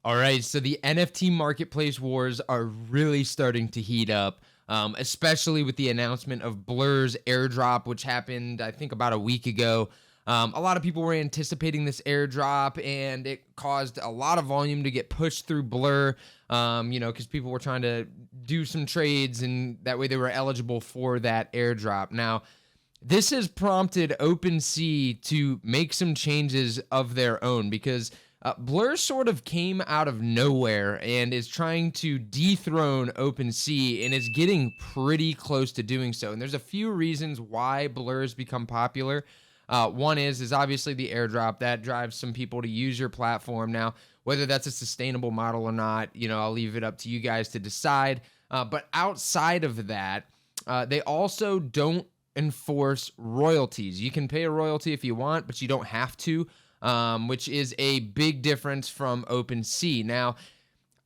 All right, so the NFT marketplace wars are really starting to heat up, especially with the announcement of Blur's airdrop, which happened, I think, about a week ago. A lot of people were anticipating this airdrop, and it caused a lot of volume to get pushed through Blur, because people were trying to do some trades, and that way they were eligible for that airdrop. Now, this has prompted OpenSea to make some changes of their own because Blur sort of came out of nowhere and is trying to dethrone OpenSea and is getting pretty close to doing so. And there's a few reasons why Blur has become popular. One is obviously the airdrop that drives some people to use your platform. Now, whether that's a sustainable model or not, I'll leave it up to you guys to decide. But outside of that, they also don't enforce royalties. You can pay a royalty if you want, but you don't have to. Which is a big difference from OpenSea. Now,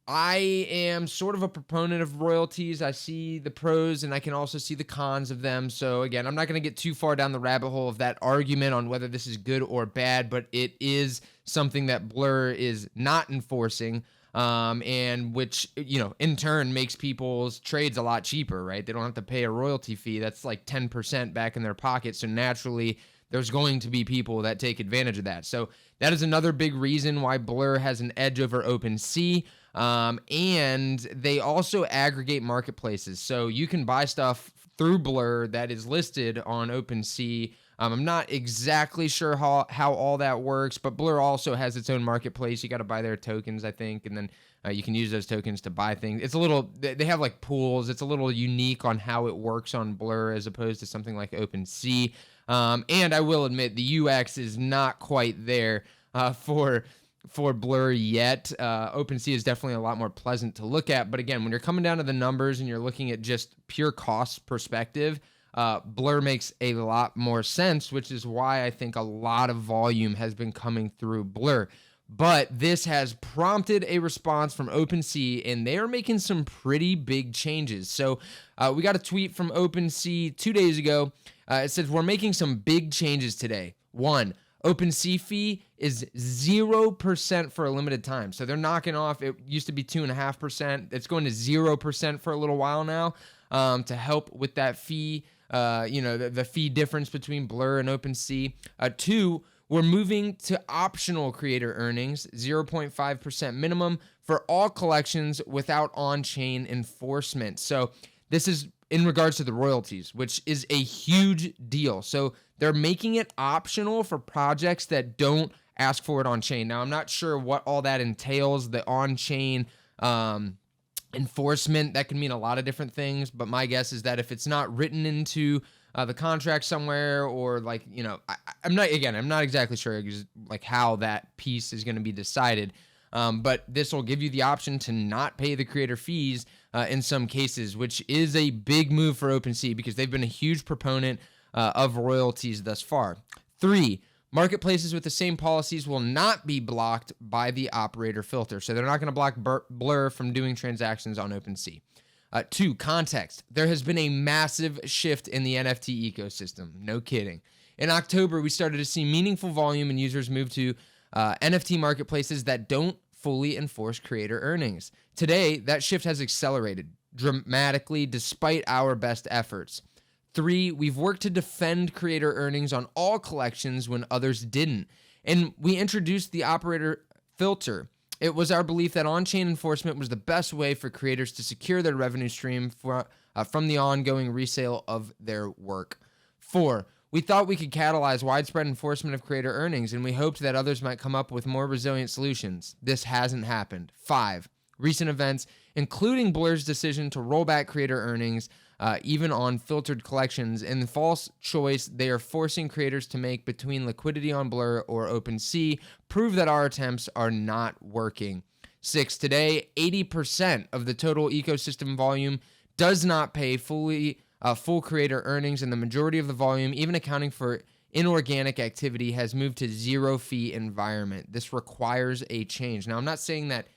I am sort of a proponent of royalties. I see the pros and I can also see the cons of them. So again, I'm not going to get too far down the rabbit hole of that argument on whether this is good or bad, but it is something that Blur is not enforcing. And which, in turn makes people's trades a lot cheaper, right? They don't have to pay a royalty fee. That's like 10% back in their pocket. So naturally, there's going to be people that take advantage of that. So that is another big reason why Blur has an edge over OpenSea. And they also aggregate marketplaces. So you can buy stuff through Blur that is listed on OpenSea. I'm not exactly sure how all that works, but Blur also has its own marketplace. You got to buy their tokens, I think, and then you can use those tokens to buy things. It's a little, they have like pools. It's a little unique on how it works on Blur as opposed to something like OpenSea. And I will admit the UX is not quite there for Blur yet. OpenSea is definitely a lot more pleasant to look at. But again, when you're coming down to the numbers and you're looking at just pure cost perspective, Blur makes a lot more sense, which is why I think a lot of volume has been coming through Blur. But this has prompted a response from OpenSea, and they are making some pretty big changes. So we got a tweet from OpenSea 2 days ago. It says, we're making some big changes today. 1, OpenSea fee is 0% for a limited time. So they're knocking off, it used to be 2.5%. It's going to 0% for a little while now to help with that fee, the fee difference between Blur and OpenSea. 2, we're moving to optional creator earnings, 0.5% minimum for all collections without on-chain enforcement. So this is in regards to the royalties, which is a huge deal. So they're making it optional for projects that don't ask for it on-chain. Now, I'm not sure what all that entails, the on-chain enforcement. That can mean a lot of different things, but my guess is that if it's not written into the contract somewhere, or like, I'm not exactly sure like how that piece is going to be decided. But this will give you the option to not pay the creator fees in some cases, which is a big move for OpenSea because they've been a huge proponent of royalties thus far. 3, marketplaces with the same policies will not be blocked by the operator filter. So they're not going to block Blur from doing transactions on OpenSea. 2, context. There has been a massive shift in the NFT ecosystem. No kidding. In October, we started to see meaningful volume and users move to NFT marketplaces that don't fully enforce creator earnings. Today, that shift has accelerated dramatically despite our best efforts. 3, we've worked to defend creator earnings on all collections when others didn't. And we introduced the operator filter. It was our belief that on-chain enforcement was the best way for creators to secure their revenue stream from the ongoing resale of their work. 4, we thought we could catalyze widespread enforcement of creator earnings, and we hoped that others might come up with more resilient solutions. This hasn't happened. 5, recent events, including Blur's decision to roll back creator earnings, even on filtered collections, and the false choice they are forcing creators to make between liquidity on Blur or OpenSea, prove that our attempts are not working. 6, today, 80% of the total ecosystem volume does not pay full creator earnings, and the majority of the volume, even accounting for inorganic activity, has moved to zero fee environment. This requires a change. Now, I'm not saying that,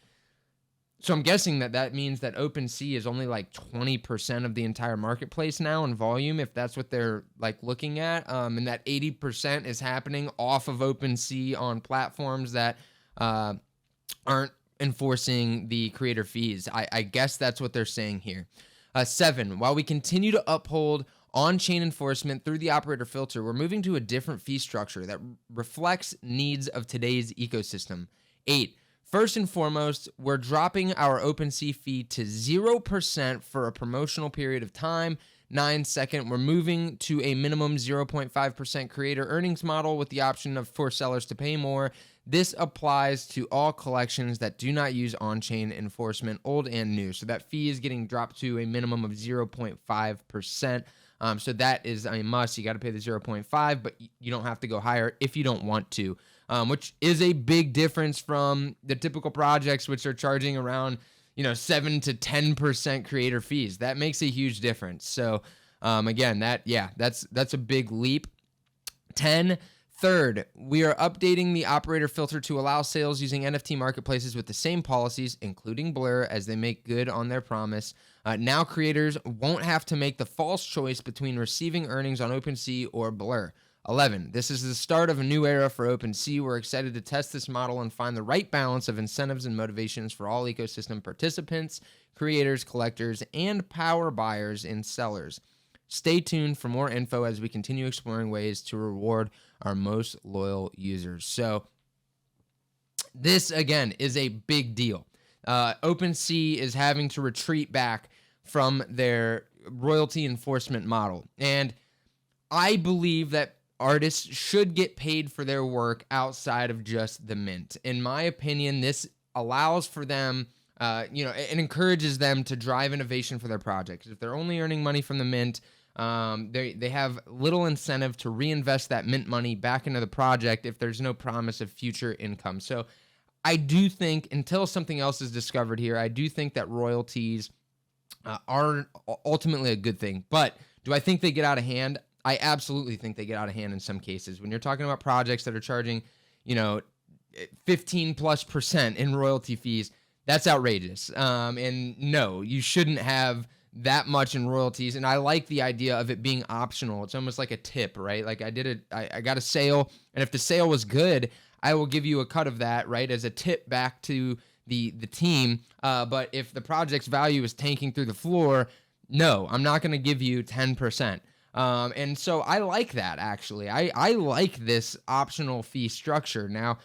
so I'm guessing that means that OpenSea is only like 20% of the entire marketplace now in volume, if that's what they're like looking at, and that 80% is happening off of OpenSea on platforms that aren't enforcing the creator fees. I guess that's what they're saying here. 7, while we continue to uphold on-chain enforcement through the operator filter, we're moving to a different fee structure that reflects needs of today's ecosystem. 8, first and foremost, we're dropping our OpenSea fee to 0% for a promotional period of time. 9, second, we're moving to a minimum 0.5% creator earnings model with the option for sellers to pay more. This applies to all collections that do not use on-chain enforcement, old and new. So that fee is getting dropped to a minimum of 0.5%. So that is a must. You got to pay the 0.5, but you don't have to go higher if you don't want to, which is a big difference from the typical projects, which are charging around 7 to 10% creator fees. That makes a huge difference. So again, that's a big leap. 10, third, we are updating the operator filter to allow sales using NFT marketplaces with the same policies, including Blur, as they make good on their promise. Now creators won't have to make the false choice between receiving earnings on OpenSea or Blur. 11, this is the start of a new era for OpenSea. We're excited to test this model and find the right balance of incentives and motivations for all ecosystem participants, creators, collectors, and power buyers and sellers. Stay tuned for more info as we continue exploring ways to reward our most loyal users. So this, again, is a big deal. OpenSea is having to retreat back from their royalty enforcement model. And I believe that artists should get paid for their work outside of just the mint. In my opinion, this allows for them, it encourages them to drive innovation for their projects. If they're only earning money from the mint, they have little incentive to reinvest that mint money back into the project if there's no promise of future income. So I do think, until something else is discovered here, I do think that royalties are ultimately a good thing. But do I think they get out of hand? I absolutely think they get out of hand in some cases. When you're talking about projects that are charging, 15+% in royalty fees, that's outrageous. And no, you shouldn't have that much in royalties. And I like the idea of it being optional. It's almost like a tip, right? Like I got a sale, and if the sale was good, I will give you a cut of that, right, as a tip back to the team. But if the project's value is tanking through the floor, no, I'm not going to give you 10%. And so I like that, actually. I like this optional fee structure. Now,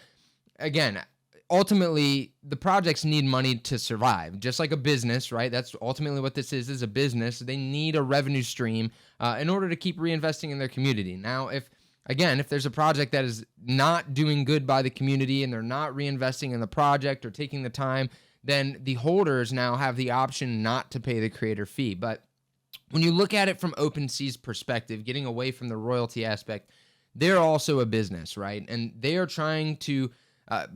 again, ultimately, the projects need money to survive, just like a business, right? That's ultimately what this is a business. They need a revenue stream in order to keep reinvesting in their community. Now, if there's a project that is not doing good by the community and they're not reinvesting in the project or taking the time, then the holders now have the option not to pay the creator fee. But when you look at it from OpenSea's perspective, getting away from the royalty aspect, they're also a business, right? And they are trying to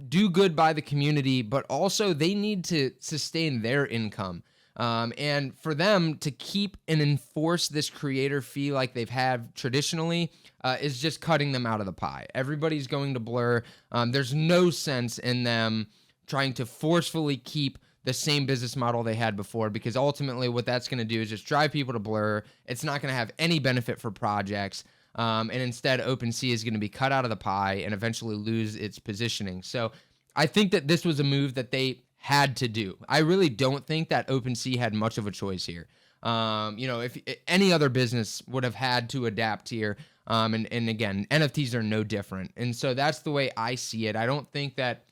do good by the community, but also they need to sustain their income. And for them to keep and enforce this creator fee like they've had traditionally is just cutting them out of the pie. Everybody's going to Blur. There's no sense in them trying to forcefully keep the same business model they had before, because ultimately what that's going to do is just drive people to Blur. It's not going to have any benefit for projects. And instead, OpenSea is going to be cut out of the pie and eventually lose its positioning. So I think that this was a move that they had to do. I really don't think that OpenSea had much of a choice here. If any other business would have had to adapt here. And again, NFTs are no different. And so that's the way I see it. I don't think that,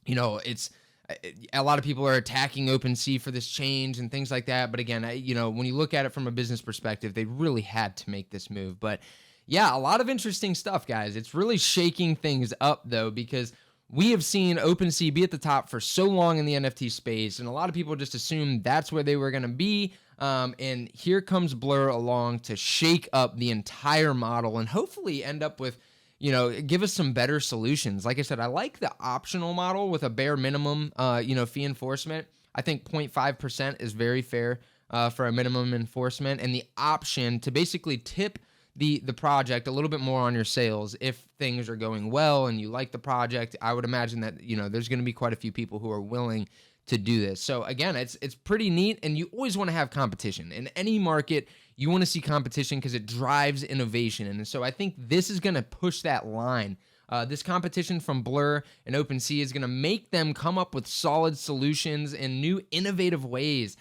it's a lot of people are attacking OpenSea for this change and things like that. But again, when you look at it from a business perspective, they really had to make this move. But yeah, a lot of interesting stuff, guys. It's really shaking things up, though, because we have seen OpenSea be at the top for so long in the NFT space, and a lot of people just assumed that's where they were going to be. And here comes Blur along to shake up the entire model and hopefully end up with, give us some better solutions. Like I said, I like the optional model with a bare minimum, fee enforcement. I think 0.5% is very fair for a minimum enforcement, and the option to basically tip the project a little bit more on your sales if things are going well and you like the project. I would imagine that, there's going to be quite a few people who are willing to do this. So again, it's pretty neat, and you always want to have competition. In any market, you want to see competition because it drives innovation. And so I think this is going to push that line This competition from Blur and OpenSea is going to make them come up with solid solutions and new innovative ways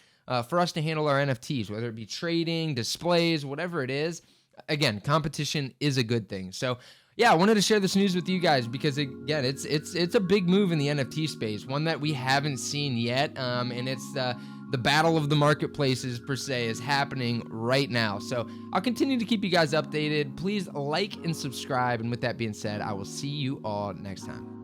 for us to handle our NFTs, whether it be trading, displays, whatever it is. Again, competition is a good thing. So yeah, I wanted to share this news with you guys because again, it's a big move in the NFT space, one that we haven't seen yet, and it's the battle of the marketplaces per se is happening right now. So I'll continue to keep you guys updated. Please like and subscribe, and with that being said, I will see you all next time.